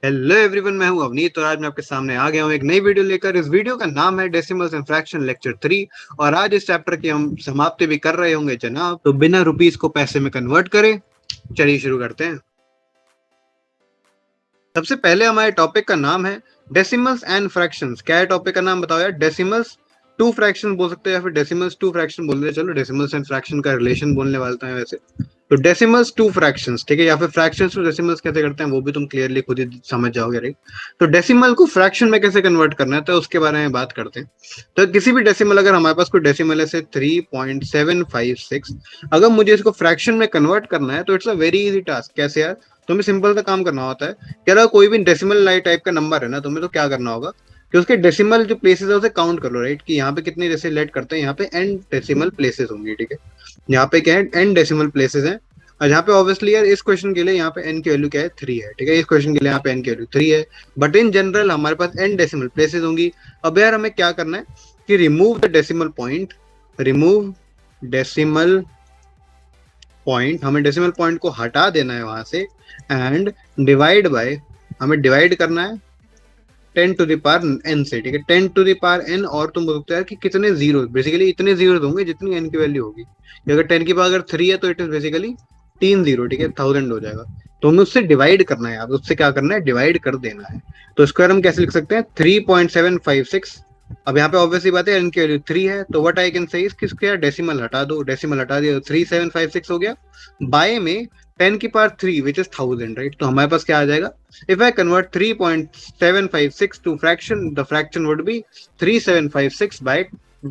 Hello everyone, मैं हूं अवनीत और आज मैं आपके सामने आ गया हूं एक नई वीडियो लेकर। इस वीडियो का नाम है डेसिमल्स एंड फ्रैक्शन लेक्चर 3 और आज इस चैप्टर की हम समाप्ति भी कर रहे होंगे जनाब। तो बिना रुपीस को पैसे में कन्वर्ट करें, चलिए शुरू करते हैं। सबसे पहले हमारे टॉपिक का नाम है डेसिमल्स एंड फ्रैक्शंस। क्या है टॉपिक का नाम बताओ यार? डेसिमल्स टू फ्रैक्शन बोल सकते हैं या फिर डेसिमल्स टू फ्रैक्शन बोल रहे हैं। चलो डेसिमल्स एंड फ्रैक्शन का रिलेशन बोलने वाला है वैसे तो डेसिमल्स टू फ्रैक्शंस, ठीक है, या फिर फ्रैक्शंस टू डेसिमल्स कैसे करते हैं वो भी तुम क्लियरली खुद ही समझ जाओगे, राइट। तो डेसिमल को फ्रैक्शन में कैसे कन्वर्ट करना है तो उसके बारे में बात करते हैं। तो किसी भी डेसिमल, अगर हमारे पास कोई डेसिमल है से 3.756, अगर मुझे इसको फ्रैक्शन में कन्वर्ट करना है तो it's a very easy task. कैसे यार? तुम्हें सिंपल सा काम करना होता है कि अगर कोई भी डेसिमल टाइप का नंबर है ना, तुम्हें तो क्या करना होगा कि उसके डेसिमल जो प्लेसेस है उसे काउंट कर लो, राइट। कि यहाँ पे कितने जैसे लेट करते हैं, यहाँ पे एन डेसिमल प्लेसेस होंगे, ठीक है। यहाँ पे क्या है, एन डेसिमल प्लेसेस हैं। और यहाँ पे ऑब्वियसली यार इस क्वेश्चन के लिए यहाँ पे एन की वैल्यू क्या है, 3 है, ठीक है। इस क्वेश्चन के लिए यहाँ पे एन की वैल्यू 3 है, बट इन जनरल हमारे पास एन डेसिमल प्लेसेस होंगी। अब यार हमें क्या करना है कि remove the decimal point, remove decimal point, हमें डेसिमल पॉइंट को हटा देना है वहां से एंड डिवाइड बाय, हमें डिवाइड करना है 10 टू द पावर एन से, ठीक है। 10 टू द पावर एन, और तुम बोलते हो कि कितने जीरो, बेसिकली इतने जीरो होंगे जितनी एन की वैल्यू होगी। अगर 10 की पावर अगर 3 है तो इट इज बेसिकली 3 जीरो, ठीक है, 1000 हो जाएगा। तो हमें उससे डिवाइड करना है, आप उससे क्या करना है, डिवाइड कर देना है। तो स्क्वायर हम कैसे लिख सकते हैं, 3.756। अब यहाँ पे ऑब्वियसली बात है एन की वैल्यू 3 है, तो व्हाट आई कैन से किसके डेसिमल हटा दो, डेसिमल हटा दिया तो 3756 हो गया। बाय में 10 की पावर 3 विच इज 1000, राइट। तो हमारे पास क्या आ जाएगा, if I convert 3.756 to fraction, the fraction would be 3756 by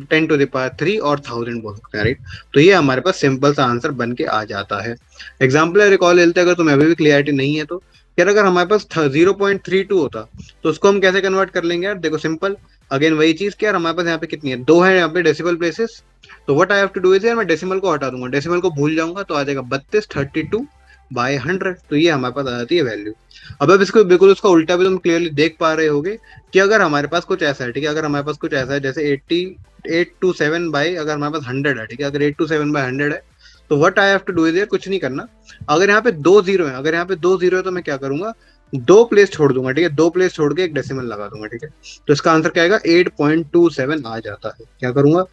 10 to the power 3 और 1000 बोल सकते हैं, राइट। तो ये हमारे पास सिंपल सा आंसर बन के आ जाता है। एग्जाम्पल रिकॉल लेते हैं, अगर तुम्हें अभी भी क्लियरिटी नहीं है तो यार अगर हमारे पास 0.32 होता तो उसको हम कैसे कन्वर्ट कर लेंगे यार? देखो सिंपल, अगेन वही चीज कि यार हमारे पास यहाँ पे कितनी है, 2 है यहाँ पे डेसिमल प्लेसेस। तो what I have to do is यार मैं डेसिमल को हटा दूंगा, डेसिमल को भूल जाऊंगा तो आ जाएगा 32 बाय 100। तो ये हमारे पास आ जाती है वैल्यू। अब इसको बिल्कुल उसका उल्टा भी तुम क्लियरली देख पा रहे होगे कि अगर हमारे पास कुछ ऐसा है, ठीक है, अगर हमारे पास कुछ ऐसा है जैसे 827 बाई, अगर हमारे पास 100 है, ठीक है, अगर 827 बाय 100 है तो what I have to do is कुछ नहीं करना। अगर यहाँ पे 2 जीरो है, अगर यहाँ पे 2 जीरो है तो मैं क्या करूंगा, 2 प्लेस छोड़ दूंगा, ठीक है, 2 प्लेस छोड़ के एक डेसिमल लगा दूंगा, ठीक है। तो इसका आंसर क्या आएगा, 8.27 आ जाता है। क्या करूंगा,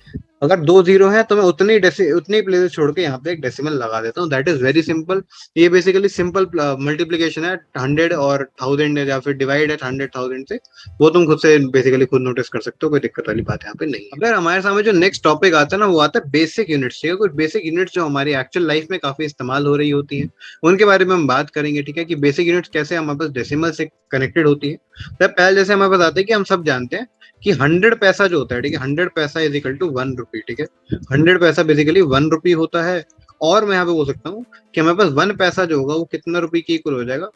अगर 2 जीरो है तो मैं उतनी प्लेसेस छोड़ के यहाँ पे एक डेसिमल लगा देता हूँ। That is very simple. ये बेसिकली सिंपल मल्टीप्लीकेशन है 100 और 1000 या फिर डिवाइड है 100,000 से। वो तुम खुद से बेसिकली खुद नोटिस कर सकते हो, कोई दिक्कत वाली बात यहाँ पे नहीं है। अगर हमारे सामने जो नेक्स्ट टॉपिक आता है ना, वो आता है बेसिक यूनिट्स। ठीक है, कुछ बेसिक यूनिट्स जो हमारी एक्चुअल लाइफ में काफी इस्तेमाल हो रही होती है, उनके बारे में हम बात करेंगे, ठीक है, कि बेसिक यूनिट्स कैसे हमारे पास डेसिमल से कनेक्टेड होती है। तो पहले जैसे हमारे पास आते हैं कि हम सब जानते हैं कि 100 पैसा जो होता है, ठीक है, 100 पैसा इज इक्वल टू 1 रुपी, ठीक है। 100 पैसा बेसिकली 1 रुपी होता है। और मैं यहाँ पे बोल सकता हूँ कि हमारे पास 1 पैसा जो होगा वो कितना रुपए की इक्वल हो जाएगा,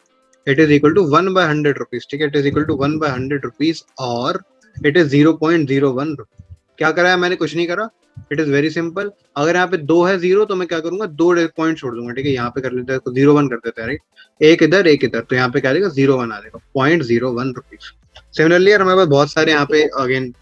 it is equal to 1/100 rupees, ठीक है, it is equal to 1/100 rupees और इट इज 0.01 रुपी। क्या करा है मैंने, कुछ नहीं करा, इट इज वेरी सिंपल। अगर यहाँ पे 2 है जीरो तो मैं क्या करूंगा, 2 पॉइंट छोड़ दूंगा, ठीक है, यहाँ पे कर लेते हैं तो 0.1 कर देते हैं, राइट। एक इधर एक इधर, तो यहाँ पे क्या आ जाएगा, 0.1 आ जाएगा, 0.01 रुपीज। सिमिलरली यार हमारे पास बहुत सारे यहाँ पे अगेन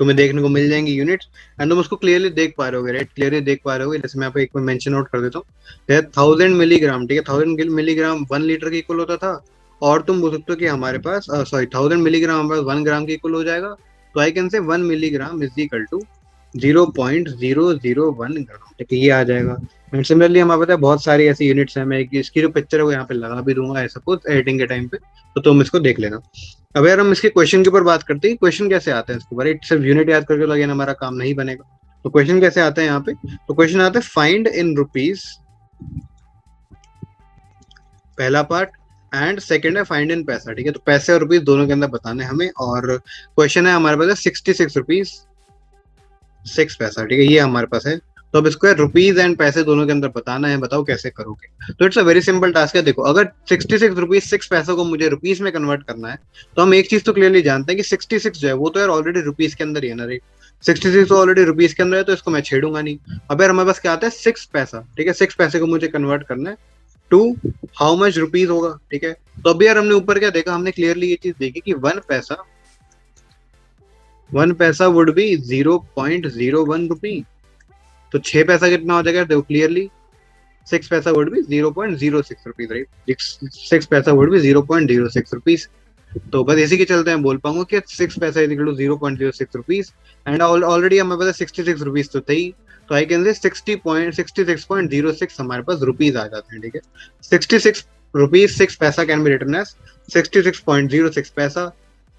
तुम्हें देखने को मिल जाएंगी यूनिट्स एंड तुम उसको क्लियरली देख पा रहे होगे, राइट, क्लियरली देख पा रहे होगे। जैसे मैं यहाँ पे एक मेंशन आउट कर देता हूँ, 1000 मिलीग्राम, ठीक है, 1000 मिलीग्राम 1 लीटर के इक्वल होता था। और तुम बोल सकते हो कि हमारे पास 1000 मिलीग्राम हमारे पास 1 ग्राम के इक्वल हो जाएगा। तो आई can say 1 milligram is equal to 0.001 gram, ठीक है, ये आ जाएगा। एंड सिमिलरली हमारे पास बहुत सारी ऐसी यूनिट्स है, मैं इसकी जो पिक्चर है वो यहाँ पे लगा भी दूंगा ऐसा कुछ एडिटिंग के टाइम पे, तो तुम इसको देख लेना। अब यार हम इसके क्वेश्चन के ऊपर बात करते हैं, क्वेश्चन कैसे आते हैं इसको, राइट। सिर्फ यूनिट याद करके लगे हमारा काम नहीं बनेगा। तो क्वेश्चन कैसे आते हैं यहाँ पे, तो क्वेश्चन आते हैं फाइंड इन रुपीज, पहला पार्ट, एंड सेकंड है फाइंड इन पैसा, ठीक है। तो पैसे और रुपीज दोनों के अंदर बताने हमें, और क्वेश्चन है हमारे पास 66 रुपीज 6 पैसा, ठीक है, ये हमारे पास है। तो अब इसको रुपीज एंड पैसे दोनों के अंदर बताना है, बताओ कैसे करोगे। तो it's a very simple task है। देखो अगर 66 रुपीज 6 पैसों को मुझे रुपीज में कन्वर्ट करना है तो हम एक चीज तो क्लियरली जानते हैं कि 66 जो है वो तो यार ऑलरेडी रुपीज के अंदर ही है ना, राइट। 66 तो ऑलरेडी रुपीज के अंदर है तो इसको मैं छेड़ूंगा नहीं। अब यार हमारे पास क्या आता है, 6 पैसा, ठीक है, 6 पैसे को मुझे कन्वर्ट करना है टू हाउ मच रुपीज होगा, ठीक है। तो अभी यार हमने ऊपर क्या देखा, हमने क्लियरली ये चीज देखी कि 1 पैसा वुड बी 0.01 रुपी। तो 6 पैसा कितना हो जाएगा, देखो क्लियरली 6 पैसा वुड बी 0.06 रुपीज, राइट। 6 पैसा वुड बी 0.06 रुपीज। तो बस इसी के चलते मैं बोल पाऊंगा कि 6 paisa is equal to 0.06 rupees, and already हमें पता 66 रुपीज तो थी, तो आई कैन से 66.06 हमारे पास रुपीज आ जाते हैं, ठीक है। 66 रुपीज 6 पैसा कैन बी रिटन एज 66.06 पैसा,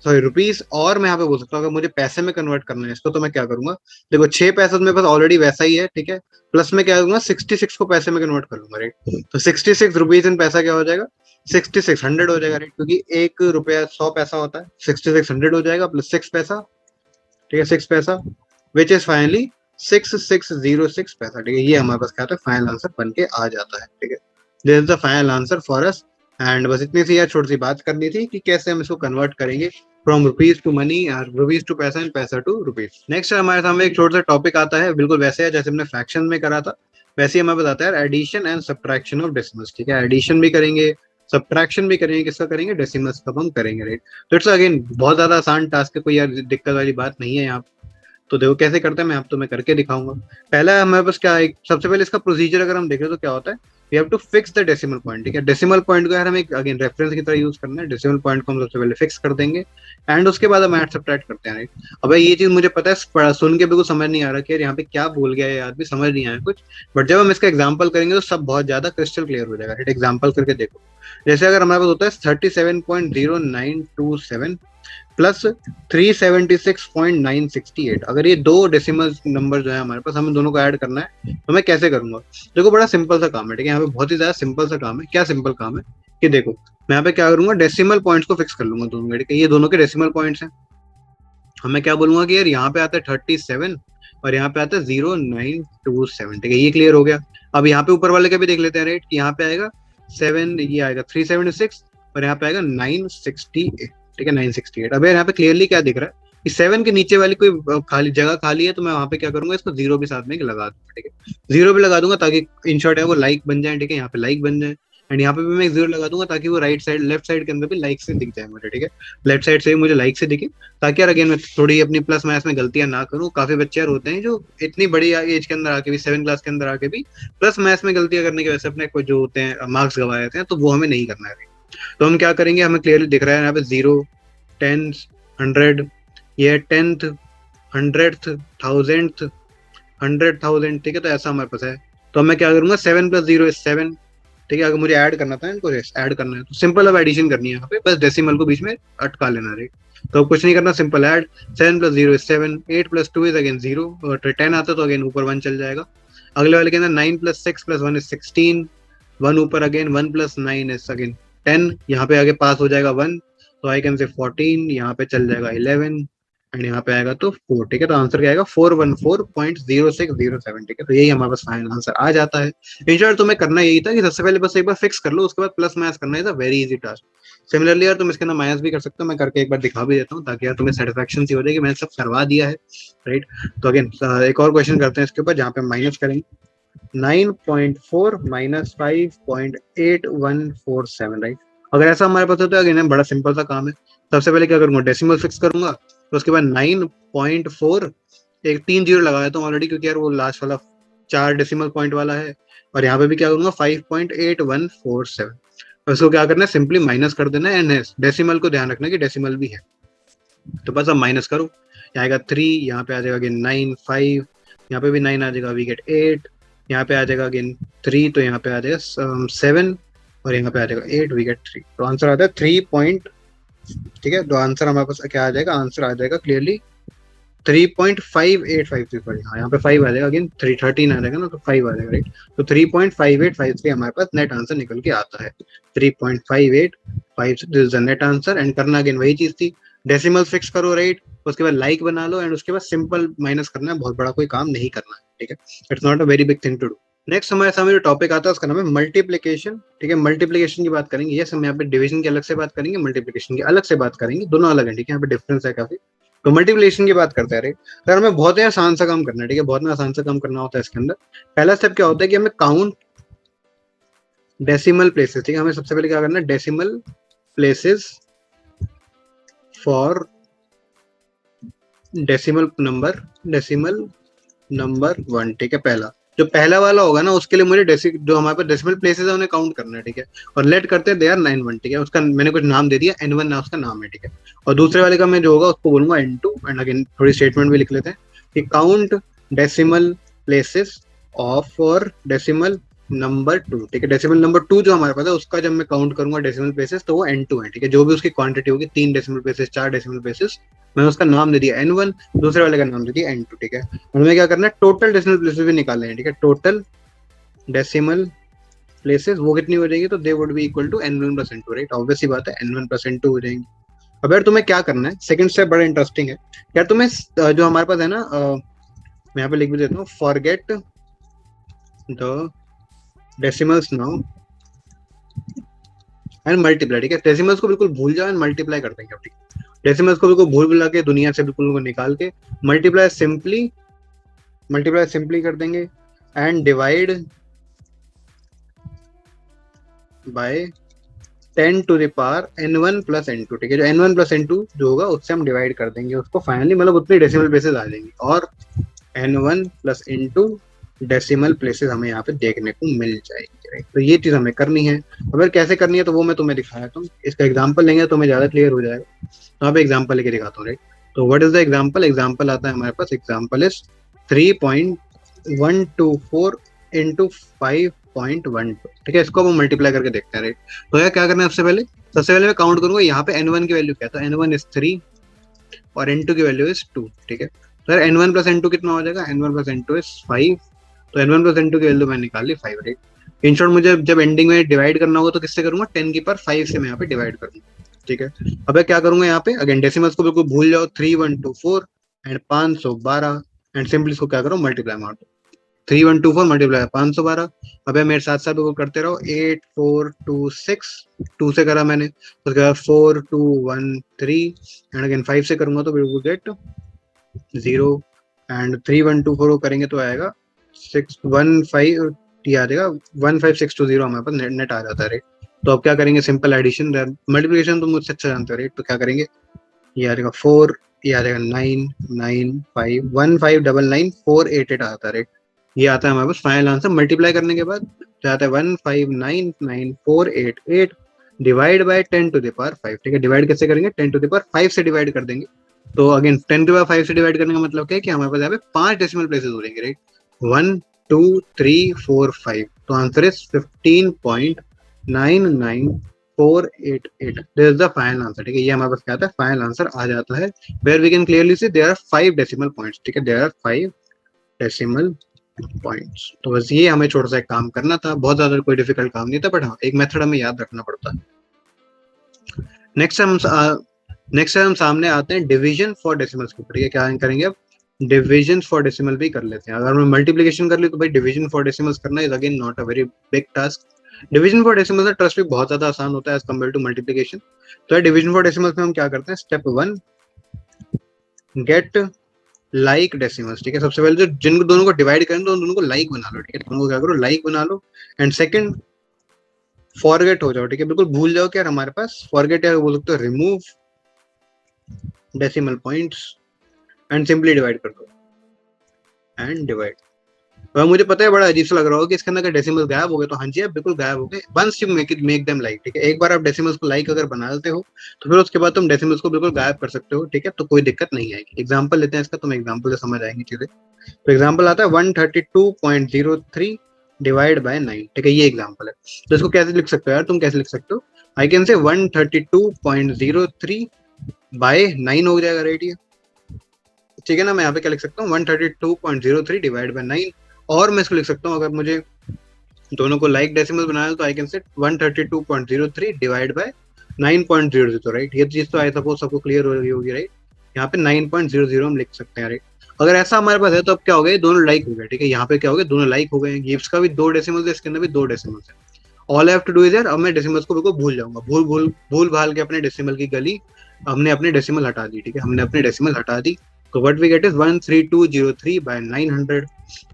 सॉरी रुपीज। और मैं यहाँ पे बोल सकता हूँ अगर मुझे पैसे में कन्वर्ट करना है इसको, तो मैं क्या करूंगा, देखो 6 पैसा तो मेरे पास ऑलरेडी वैसा ही है, ठीक है। प्लस में क्या करूंगा, 66 को पैसे में कन्वर्ट कर लूंगा, राइट। तो 66 रुपीज इन पैसा क्या हो जाएगा, 6600 हो जाएगा, राइट, क्योंकि 1 रुपया 100 पैसा होता है। 6600 हो जाएगा प्लस 6 पैसा, ठीक है, 6 पैसा, विच इज फाइनली 6606 पैसा, ठीक है। ये हमारे पास क्या आता है, फाइनल आंसर बन के आ जाता है, ठीक है। This is the final answer for us. And बस इतनी सी यार छोटी सी बात करनी थी कि कैसे हम इसको कन्वर्ट करेंगे from rupees to money, rupees to paisa and paisa to rupees. Next हमारे सामने एक छोटा सा टॉपिक आता है, बिल्कुल वैसे है जैसे हमने फ्रैक्शन में करा था, वैसे ही हमें बताता है addition and subtraction of decimals, ठीक है। एडिशन भी करेंगे, सब्ट्रैक्शन भी करेंगे, किसका करेंगे, डेसिमल्स का हम करेंगे, राइट। तो इट्स अगेन बहुत ज्यादा आसान टास्क है, कोई यार दिक्कत वाली बात नहीं है यहाँ। तो देखो कैसे करते हैं, मैं आप तो मैं करके दिखाऊंगा। पहला हमारे पास क्या है, सबसे पहले इसका प्रोसीजर अगर हम देखें तो क्या होता है, we have to fix the decimal point, ठीक है। डेसिमल पॉइंट को यार हमें अगेन रेफरेंस की तरह यूज करना है। डेसिमल पॉइंट को हम सबसे पहले फिक्स कर देंगे, एंड उसके बाद हम ऐड सब्ट्रैक्ट करते हैं, राइट। अब ये चीज मुझे पता है, सुन के बिल्कुल समझ नहीं आ रहा कि यार यहाँ पे क्या भूल गया है आदमी, समझ नहीं आया कुछ, बट जब हम इसका एग्जाम्पल करेंगे तो सब बहुत ज्यादा क्रिस्टल क्लियर हो जाएगा, राइट। एग्जाम्पल करके देखो, जैसे अगर हमारे पास होता है 37.0927 प्लस 376.968, अगर ये दो डेसिमल नंबर जो है हमारे पास, हमें दोनों को ऐड करना है, तो मैं कैसे करूंगा। देखो बड़ा सिंपल सा काम है, ठीक है। यहाँ पे बहुत ही ज्यादा सिंपल सा काम है। क्या सिंपल काम है कि देखो मैं यहाँ पे क्या करूंगा, डेसिमल पॉइंट्स को फिक्स कर लूंगा दोनों, ठीक है। ये दोनों के डेसिमल पॉइंट्स हैं। हमें क्या बोलूंगा कि यार यहाँ पे आता है 37 और यहाँ पे आता है 0927, ठीक है। ये क्लियर हो गया। अब यहाँ पे ऊपर वाले का भी देख लेते हैं, राइट, कि यहाँ पे आएगा 7, ये आएगा 376 और यहाँ पे आएगा 968, ठीक है, 968। अब यार यहाँ पे क्लियरली क्या दिख रहा है कि 7 के नीचे वाली कोई खाली जगह खाली है, तो मैं वहां पे क्या करूंगा, इसको 0 भी साथ में लगा दूंगा, ठीक है। 0 भी लगा दूंगा ताकि इन शॉर्ट है वो लाइक बन जाए, ठीक है। यहाँ पे लाइक बन जाए, एंड यहाँ पे भी मैं 0 लगा दूंगा ताकि वो राइट साइड लेफ्ट साइड के अंदर भी लाइक से दिख जाए मुझे, ठीक है। लेफ्ट साइड से भी मुझे लाइक से दिखे, ताकि यार अगेन मैं थोड़ी अपनी प्लस मैथ्स में गलतियां ना करूं। काफी बच्चे यार होते हैं जो इतनी बड़ी एज के अंदर आके भी, 7 क्लास के अंदर आके भी प्लस मैथ्स में गलतियां करने की वजह से अपने को जो होते हैं मार्क्स गवा देते हैं, तो वो हमें नहीं करना है। तो हम क्या करेंगे, हमें क्लियरली दिख रहा है यहाँ पे 0, 10, 100, ये 10th, 100th, 1000th, 100,000, ठीक है। तो ऐसा हमारे पास है। तो मैं क्या करूंगा, 7 + 0 = 7, ठीक है। अगर मुझे ऐड करना था, इनको ऐड करना है, तो सिंपल अब एडिशन करनी है यहाँ पे, बस डेसिमल को बीच में अटका लेना है। तो कुछ नहीं करना, सिंपल ऐड। 7 + 0 = 7, 8 + 2 = अगेन 0, और 10 आता तो अगेन ऊपर 1 चल जाएगा। अगले वाले के अंदर 9 + 6 + 1 = 16, 1 ऊपर अगेन, 1 + 9 = अगेन 10, यहाँ पे आगे पास हो जाएगा 1, तो आई कैन से 14, यहाँ पे चल जाएगा 11, एंड यहाँ पे आएगा तो 4, ठीक है। तो आंसर क्या आएगा, 414.0607, ठीक है। तो यही हमारे पास फाइनल आंसर आ जाता है। इन शॉर्ट तुम्हें करना यही था कि सबसे पहले बस एक बार फिक्स कर लो, उसके बाद प्लस माइनस करना is a very easy task. Similarly यार तुम इसके अंदर माइनस भी कर सकते हो, मैं करके एक बार दिखा भी देता हूँ ताकि यार तुम्हें सेटिस्फेक्शन सी हो जाए कि मैंने सब करवा दिया है, राइट। तो अगेन एक और क्वेश्चन करते हैं इसके ऊपर, जहाँ पे माइनस करेंगे 9.4 - 5.8147, राइट। अगर ऐसा हमारे पास होता है, अगेन बड़ा सिंपल सा काम है। सबसे पहले क्या करूंगा, डेसिमल फिक्स करूंगा, तो उसके बाद 9.4, एक 3 0 लगा देता हूँ ऑलरेडी, क्योंकि यार वो लास्ट वाला 4 डेसिमल पॉइंट वाला है। और यहाँ पे भी क्या करूंगा, 5.8147, उसको क्या करना है, सिंपली माइनस कर देना है। एंड डेसिमल को ध्यान रखना कि डेसिमल भी है, तो बस अब माइनस करो। यहाँ आएगा 3, यहाँ पे आ जाएगा अगेन 9, 5, यहाँ पे भी 9 आ जाएगा, वी गेट 8, यहाँ पे आ जाएगा अगेन 3, तो यहाँ पे आ जाएगा 7, और यहाँ पे आ जाएगा 8, वी गेट 3। तो आंसर आता है 3 पॉइंट, ठीक है। तो आंसर हमारे पास क्या आ जाएगा, आंसर आ जाएगा क्लियरली 3.5853, सॉरी हाँ यहाँ पे 5 आ जाएगा, अगेन 13 आ जाएगा ना, तो 5 आ जाएगा, राइट। तो 3.5853 हमारे पास नेट आंसर निकल के आता है। 3.5853 this is the net answer. And करना अगेन वही चीज थी, डेसिमल फिक्स करो, राइट, उसके बाद लाइक बना लो, एंड उसके बाद सिंपल माइनस करना है, बहुत बड़ा कोई काम नहीं करना है, ठीक है। It's not a very big thing to do. Next हमारे सामने जो टॉपिक आता है उसका नाम है मल्टीप्लीकेशन, ठीक है। मल्टीप्लीकेशन की बात करेंगे, यस हम यहाँ पे डिवीजन की अलग से बात करेंगे, मल्टीप्लीकेशन की अलग से बात करेंगे, दोनों अलग है, ठीक है। यहाँ पे डिफरेंस है काफी। तो मल्टीप्लिकेशन की बात करते हैं, राइट। तो हमें बहुत ही आसान सा काम करना है, ठीक है। बहुत आसान सा काम करना होता है इसके अंदर। पहला स्टेप क्या होता है कि हमें काउंट डेसिमल प्लेसेस, ठीक है। हमें सबसे पहले क्या करना है, decimal places for decimal number 1, ठीक है, पहला। जो पहला वाला होगा ना उसके लिए मुझे जो हमारे पास डेसिमल प्लेसेस है उन्हें काउंट करना है, ठीक है। और लेट करते हैं दे आर 9 1, ठीक है। उसका मैंने कुछ नाम दे दिया, n1 ना उसका नाम है, ठीक है। और दूसरे वाले का मैं जो होगा उसको बोलूंगा n2। एंड अगेन थोड़ी स्टेटमेंट भी लिख लेते हैं कि काउंट डेसिमल प्लेसेस ऑफ और डेसिमल नंबर 2, ठीक है। डेसिमल नंबर 2 जो हमारे पास है उसका जब मैं काउंट करूंगा डेसिमल प्लेसेस तो वो n2 है, ठीक है। जो भी उसकी क्वांटिटी होगी, 3 डेसिमल प्लेसेस, 4 डेसिमल प्लेसेस, मैंने उसका नाम दे दिया n1, दूसरे वाले का नाम दे दिया n2, ठीक है। और हमें क्या करना है, टोटल डेसिमल प्लेसेस भी निकालने हैं, ठीक है। टोटल डेसिमल प्लेसेस वो कितनी हो जाएगी, तो they would be equal to n1 plus n2, right. Obvious सी बात है, n1 प्लस n2 हो जाएंगी। अब यार तुम्हें क्या करना है, सेकंड स्टेप बड़ा इंटरेस्टिंग है यार। तुम्हें जो हमारे पास है ना, मैं यहाँ पे लिख भी देता हूँ, forget the decimals now and multiply, ठीक है। डेसिमल्स को बिल्कुल भूल जाओ एंड मल्टीप्लाई कर देंगे, ठीक है। डेसिमल्स को बिल्कुल भूल भुला के दुनिया से बिल्कुल उनको निकाल के मल्टीप्लाई सिंपली कर देंगे and divide by 10 to the power n1 plus n2, ठीक है। जो n1 प्लस n2 जो होगा उससे हम डिवाइड कर देंगे उसको फाइनली, मतलब उतनी डेसिमल प्लेसेस आ जाएंगी। और n1 plus n2 decimal places हमें यहाँ पे देखने को मिल जाएगी, राइट। तो ये चीज हमें करनी है। अगर कैसे करनी है तो वो मैं तुम्हें दिखाया था, इसका एग्जाम्पल लेंगे तो तुम्हें ज्यादा क्लियर हो जाएगा। तो यहाँ पे एग्जाम्पल लेके दिखाता हूँ, राइट। तो what is the example, example आता है हमारे पास, एग्जाम्पल इज 3.124 इंटू 5.12, ठीक है। इसको हम मल्टीप्लाई करके देखते हैं, राइट। तो यार क्या करना है, सबसे पहले मैं काउंट करूंगा यहाँ पे n1 की वैल्यू क्या है, तो n1 इज 3 और n2 की वैल्यू इज 2, ठीक है। तो यार n1 प्लस n2 कितना हो जाएगा, n1 प्लस n2 इज 5। तो n1 प्लस n2 की वैल्यू मैंने निकाल ली 5, राइट। इन शॉर्ट मुझे जब एंडिंग में डिवाइड करना होगा तो किससे करूंगा, 10 की पावर 5 से मैं यहाँ पे डिवाइड करूंगा, ठीक है। अब क्या करूंगा यहाँ पे, अगेन डेसिमल्स को बिल्कुल भूल जाओ, 3124 एंड 512 एंड सिंपली इसको क्या करो, मल्टीप्लाई मार दो। 3124 मल्टीप्लाई 512। अब मेरे साथ साथ बिल्कुल करते रहो, 8426, 2 से करा मैंने, उसके बाद 4213 एंड अगेन 5 से करूंगा तो बिल्कुल गेट 0 एंड 3124 को करेंगे तो आएगा 615, आ जाएगा 15620 हमारे पास नेट आ जाता है, राइट। तो अब क्या करेंगे, सिंपल एडिशन, मल्टीप्लिकेशन तो मुझसे अच्छा जानते हो, राइट। तो क्या करेंगे, ये आ जाएगा 4, ये आ जाएगा 99515994888 आता है, राइट। ये आता है हमारे पास फाइनल आंसर मल्टीप्लाई करने के बाद, तो आता है 1599488 divide by 10 to the power 5, ठीक है। डिवाइड कैसे करेंगे, 10 टू द पावर 5 से डिवाइड कर देंगे। तो अगेन 10 टू द पावर 5 से डिवाइड करने का मतलब क्या है कि हमारे पास यहाँ पे 5 डेसिमल प्लेसेस हो जाएंगे, राइट। 1 2 3 4 5, तो answer is 15.99488, this is the final answer, ठीक है। ये हमारे पास क्या आता है, फाइनल आंसर आ जाता है, where we can clearly see there are 5 decimal points, ठीक है। There are 5 decimal points. तो बस ये हमें छोटा सा एक काम करना था, बहुत ज्यादा कोई डिफिकल्ट काम नहीं था, बट हाँ एक मेथड हमें याद रखना पड़ता है। नेक्स्ट हम सामने आते हैं डिवीजन फॉर डेसिमल्स के ऊपर, ठीक है। क्या करेंगे अब, डिविजन फॉर डेसिमल भी कर लेते हैं। अगर मैं मल्टीप्लिकेशन कर ली तो भाई डिवीजन फॉर डेसिमल्स करना is again not a very big task. Division for decimals trust भी बहुत ज्यादा आसान होता है एज कम्पेयर टू मल्टीप्लिकेशन। तो डिवीजन फॉर डेसिमल्स में हम क्या करते हैं, स्टेप 1 गेट लाइक डेसिमल्स, ठीक है। सबसे पहले जो जिन दोनों को डिवाइड करें तो उन दोनों को लाइक बना लो, ठीक है। दोनों को क्या करो, लाइक बना लो। एंड सेकंड फॉरगेट हो जाओ, ठीक है, बिल्कुल भूल जाओ कि यार हमारे पास फॉरगेट है, बोल सकते हो remove decimal points and simply divide कर दो एंड डिवाइड। तो मुझे पता है बड़ा अजीब सा लग रहा होगा कि इसके अंदर का डेसिमल गायब हो गए, तो हाँ जी, बिल्कुल गायब हो गए। Once you make them like, ठीक है। एक बार आप डेसिमल्स को लाइक अगर बना देते हो तो फिर उसके बाद तुम डेसिमल्स को बिल्कुल गायब कर सकते हो, ठीक है। तो कोई दिक्कत नहीं आएगी। एग्जांपल लेते हैं इसका, तुम एग्जांपल से समझ आएंगी चीजें। तो एग्जांपल आता है 132.03 डिवाइड बाय 9, ठीक है। ये एग्जांपल है। तो इसको कैसे लिख सकते हो यार, तुम कैसे लिख सकते हो, आई कैन से 132.03 बाय 9 हो जाएगा, राइट। ये ठीक है ना। मैं यहाँ पे क्या लिख सकता हूँ, 132.03 डिवाइड बाय 9। और मैं इसको लिख सकता हूँ, अगर मुझे दोनों को लाइक डेसिमल बनाना तो I can set 132.03 divide by 9.00, right. ये चीज तो आई सपोज सबको क्लियर हो रही होगी, राइट। यहाँ पे 9.00 हम लिख सकते हैं, राइट। अगर ऐसा हमारे पास है तो अब क्या हो गया, दोनों लाइक हो गए, ठीक है। यहाँ पे क्या हो गया, दोनों लाइक हो गए। गिव्स का भी 2 डेसिमल्स है, इसके अंदर भी 2 डेसिमल्स है। All I have to do is यार, अब मैं डेसिमल्स को बिल्कुल भूल जाऊंगा, भूल भाल के अपने डेसिमल की गली, हमने अपने डेसिमल हटा दी, ठीक है। हमने अपने डेसिमल हटा दी, तो what we get is 13203 by 900।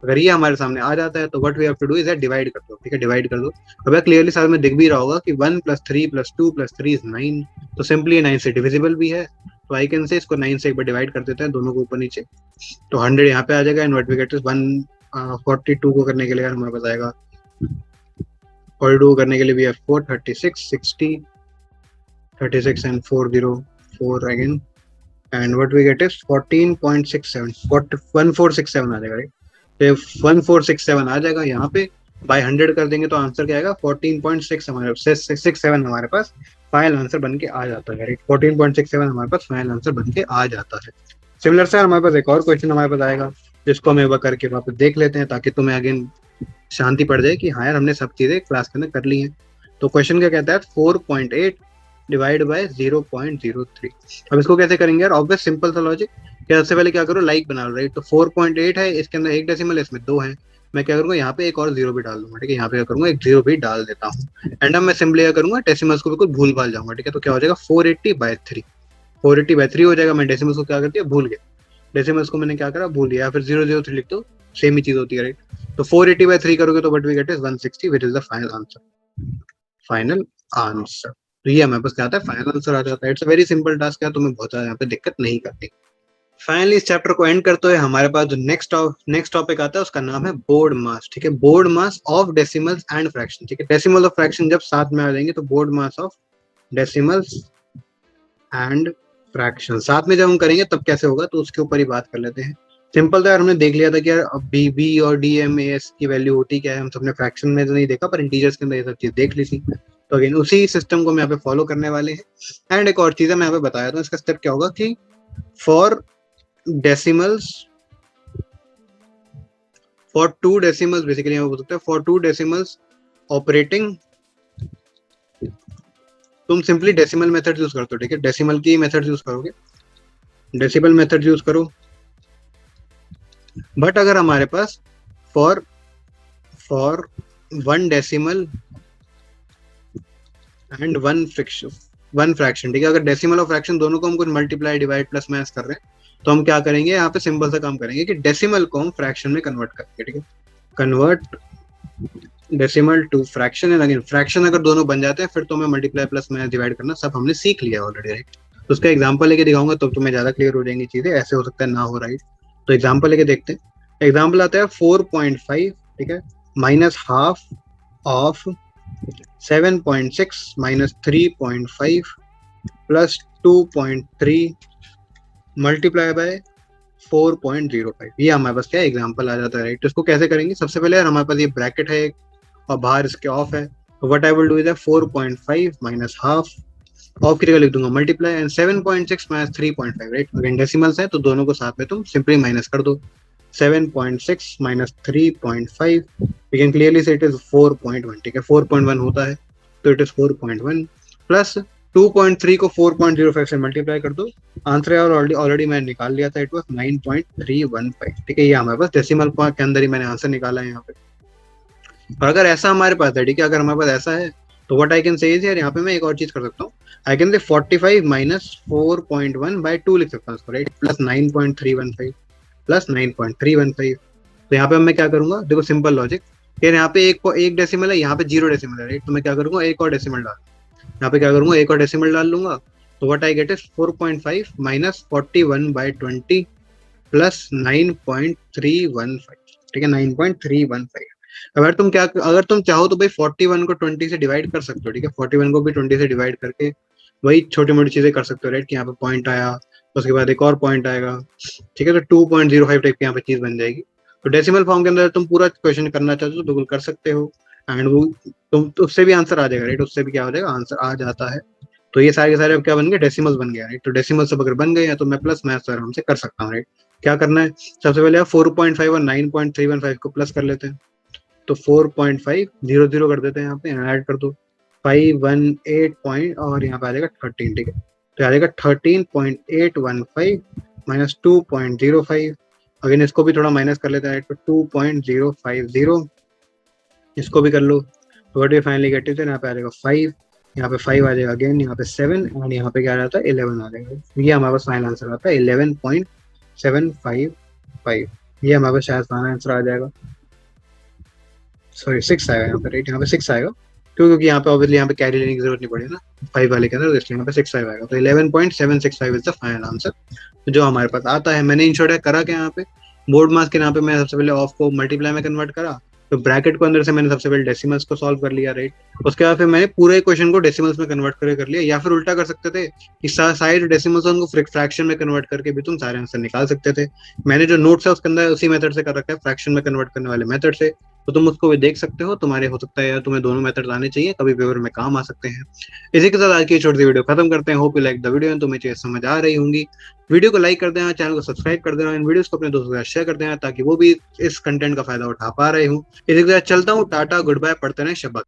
अगर ये हमारे सामने आ जाता है तो what we have to do is divide कर दो, ठीक है। डिवाइड कर दो। अब क्लियरली साथ में दिख भी रहा होगा कि 1 + 3 + 2 + 3 इज 9। तो सिंपली 9 से डिविजिबल भी है, तो आई कैन से इसको 9 से एक बार डिवाइड कर देते हैं दोनों को ऊपर नीचे, तो 100 यहाँ पे आ जाएगा। And what we get is 42 को करने के लिए हमारे पास आएगा 42 को करने के लिए भी है 4 36 60 36 and 4 0 4 again and what we get is 14.67 1467 आ जाएगा राइट। तो 1467 आ जाएगा यहाँ पे बाय 100 कर देंगे तो आंसर क्या आएगा 14.6 हमारे 67 हमारे पास फाइनल आंसर बन के आ जाता है राइट। 14.67 हमारे पास फाइनल आंसर बन के आ जाता है। सिमिलर से हमारे पास एक और क्वेश्चन हमारे पास आएगा जिसको हम एक बार करके वापस देख लेते हैं ताकि तुम्हें अगेन शांति पड़ जाए कि हाँ यार हमने सब चीजें क्लास के अंदर कर ली हैं। तो क्वेश्चन क्या कहता है 4.8 डिवाइड बाय 0.03। अब इसको कैसे करेंगे यार, ऑब्वियस सिंपल सा लॉजिक। क्या सबसे पहले क्या करो लाइक बना लो राइट। तो 4.8 है, इसके अंदर एक डेसिमल है, इसमें 2 है। मैं क्या करूंगा यहाँ पे एक और 0 भी डाल दूंगा ठीक है। यहाँ पे क्या करूंगा एक 0 भी डाल देता हूँ एंड अब मैं सिंपली क्या करूंगा डेसिमल्स को बिल्कुल भूल भाल जाऊंगा ठीक है। तो क्या हो जाएगा 480/3 480/3 हो जाएगा। मैं डेसिमल्स को क्या कर दिया भूल गया, डेसिमल्स को मैंने क्या करा भूल दिया। फिर 003 लिख दो, सेम ही चीज होती है राइट। तो 480/3 करोगे तो what we get is 160 which is the final answer. Final answer तो ये हमारे पास क्या आता है फाइनल आंसर आ जाता है। It's a very simple task है, तुम्हें बहुत ज्यादा यहाँ पे दिक्कत नहीं करती। फाइनली इस चैप्टर को एंड करते हुए हमारे पास जो नेक्स्ट टॉपिक आता है उसका नाम है बोर्ड मास ठीक है। Board mass of decimals and fraction ठीक है। डेसिमल और फ्रैक्शन जब साथ में आ जाएंगे तो board mass of decimals and fraction साथ में जब हम करेंगे तब कैसे होगा तो उसके ऊपर ही बात कर लेते हैं। सिंपल था यार, हमने देख लिया था कि यार बी और डी एम एस की वैल्यू होती क्या है। हम सबने फ्रैक्शन में तो नहीं देखा पर इंटीजर्स के अंदर ये सब चीज देख ली थी। तो अगेन उसी सिस्टम को हम यहाँ पे फॉलो करने वाले हैं। एंड एक और चीज है मैं यहाँ पे बताया था, इसका स्टेप क्या होगा कि for decimals for 2 decimals basically यहाँ बोल सकते हैं फॉर 2 डेसिमल्स ऑपरेटिंग तुम सिंपली डेसिमल मेथड यूज करते हो ठीक है। डेसिमल की मेथड यूज करोगे, डेसिमल मेथड यूज करो। बट अगर हमारे पास फॉर 1 डेसिमल एंड 1 फ्रैक्शन ठीक है, अगर डेसिमल और फ्रैक्शन दोनों को हम कुछ मल्टीप्लाई डिवाइड प्लस माइनस कर रहे हैं तो हम क्या करेंगे यहाँ पे सिंपल सा काम करेंगे कि डेसिमल को हम फ्रैक्शन में कन्वर्ट करेंगे ठीक है। Convert decimal to fraction and again fraction अगर दोनों बन जाते हैं फिर तो हमें मल्टीप्लाई प्लस माइनस डिवाइड करना सब हमने सीख लिया ऑलरेडी राइट। तो उसका एग्जांपल लेके दिखाऊंगा तो तुम्हें ज्यादा क्लियर हो जाएंगी चीजें, ऐसे हो सकता है ना हो राइट। तो एग्जांपल लेके देखते हैं। एग्जांपल आता है 4.5 ठीक है minus half of 7.6 minus 3.5 plus 2.3 multiply by 4.05। ये हमारे पास क्या एग्जांपल आ जाता है राइट। तो इसको कैसे करेंगे, सबसे पहले यार हमारे पास ये ब्रैकेट है एक और बाहर इसके ऑफ है। तो what I will do is 4.5 minus half of की जगह लिख दूंगा multiply and 7.6 minus 3.5 right. Again decimals है तो दोनों को साथ में तुम सिंपली माइनस कर दो। 7.6 माइनस 3.5 वी कैन क्लियरली से इट इज 4.1 ठीक है। 4.1 होता है तो इट इज 4.1 प्लस 2.3 को 4.05 से मल्टीप्लाई कर दो। आंसर यार ऑलरेडी मैंने निकाल लिया था, इट वाज 9.315 ठीक है। ये हमारे पास डेसिमल के अंदर ही मैंने आंसर निकाला है यहाँ पे। और अगर ऐसा हमारे पास है ठीक है, अगर हमारे पास ऐसा है तो व्हाट आई कैन से इज यार यहाँ पे मैं एक और चीज कर सकता हूँ। आई कैन से 45 माइनस 4.1 बाय 2 लिख सकता हूँ इसको राइट, प्लस 9.315 प्लस 9.315। तो यहाँ पे मैं क्या करूंगा, देखो सिंपल लॉजिक, यार यहाँ पे एक डेसिमल है, यहाँ पे 0 डेसिमल है राइट। तो मैं क्या करूंगा एक और डेसिमल डाल, यहाँ पे क्या करूंगा एक और डेसिमल डाल लूंगा। तो what I get is 4.5 minus 41/20 plus 9.315 ठीक है 9.315। अगर तुम चाहो तो भाई 41 को 20 से डिवाइड कर सकते हो ठीक है। 41 को भी 20 से डिवाइड करके वही छोटी मोटी चीजें कर सकते हो राइट। कि यहाँ पे पॉइंट आया, उसके बाद एक और पॉइंट आएगा ठीक है। तो 2.05 टाइप की यहाँ पे चीज बन जाएगी। तो डेसिमल फॉर्म के अंदर तुम पूरा क्वेश्चन करना चाहते हो तो बिल्कुल कर सकते हो एंड वो तुम तो उससे भी आंसर आ जाएगा राइट। उससे भी क्या हो जाएगा आंसर आ जाता है। तो ये सारे के सारे अब क्या बन गए डेसिमल्स बन गया राइट। तो डेसिमल सब अगर बन गए हैं तो मैं प्लस मैथ्स आराम से कर सकता हूँ राइट। क्या करना है, सबसे पहले आप 4.5 और 9.315 को प्लस कर लेते हैं। तो 4.5 0 0 कर देते हैं, यहाँ पे ऐड कर दो 518 पॉइंट और यहाँ पे आ जाएगा 13 ठीक है। तो आ जाएगा 13.815 माइनस 2.05। अगेन इसको भी थोड़ा माइनस कर लेते हैं तो 2.050 इसको भी कर लो। तो what we finally get is यहाँ पे आ जाएगा 5, यहाँ पे 5 आ जाएगा अगेन, यहाँ पे 7 एंड यहाँ पे क्या आ जाता है 11 आ जाएगा। ये हमारे पास फाइनल आंसर आता है 11.755। ये हमारे पास शायद फाइनल आंसर आ जाएगा, सॉरी 6 आएगा यहाँ पे राइट। यहाँ पे 6 आएगा क्योंकि यहाँ पे ऑब्वियसली यहाँ पे कैरी लेने की जरूरत नहीं पड़ेगी ना 5 वाले के अंदर, इसलिए यहाँ पे 6 आएगा। तो 11.765 इज द फाइनल आंसर जो हमारे पास आता है। मैंने इन शॉर्ट करा क्या यहाँ पे बोर्ड मास के नाम पे मैं सबसे पहले ऑफ को मल्टीप्लाई में कन्वर्ट करा, तो ब्रैकेट को अंदर से मैंने सबसे पहले डेसिमल्स को सॉल्व कर लिया, राइट। उसके बाद फिर मैंने पूरे क्वेश्चन को डेसिमल्स में कन्वर्ट करके कर लिया, या फिर उल्टा कर सकते थे कि सारे जो डेसिमल्स उनको फ्रैक्शन में कन्वर्ट करके भी तुम सारे आंसर निकाल सकते थे। मैंने जो नोट्स है उसके अंदर उसी मेथड से कर रखा है, फ्रैक्शन में कन्वर्ट करने वाले मेथड से, तो तुम उसको भी देख सकते हो। तुम्हारे हो सकता है या तुम्हें दोनों मेथड आने चाहिए, कभी पेपर में काम आ सकते हैं। इसी के साथ आज की छोटी सी वीडियो खत्म करते हैं। Hope you like the video, तुम्हें चीजें समझ आ रही होंगी। वीडियो को लाइक कर देना, चैनल को सब्सक्राइब कर देना, इन वीडियोस को अपने दोस्तों के साथ शेयर कर देना ताकि वो भी इस कंटेंट का फायदा उठा पा रहे हूँ। इसी के साथ चलता हूँ, टाटा गुड बाय, पढ़ते रहें, शब्बा।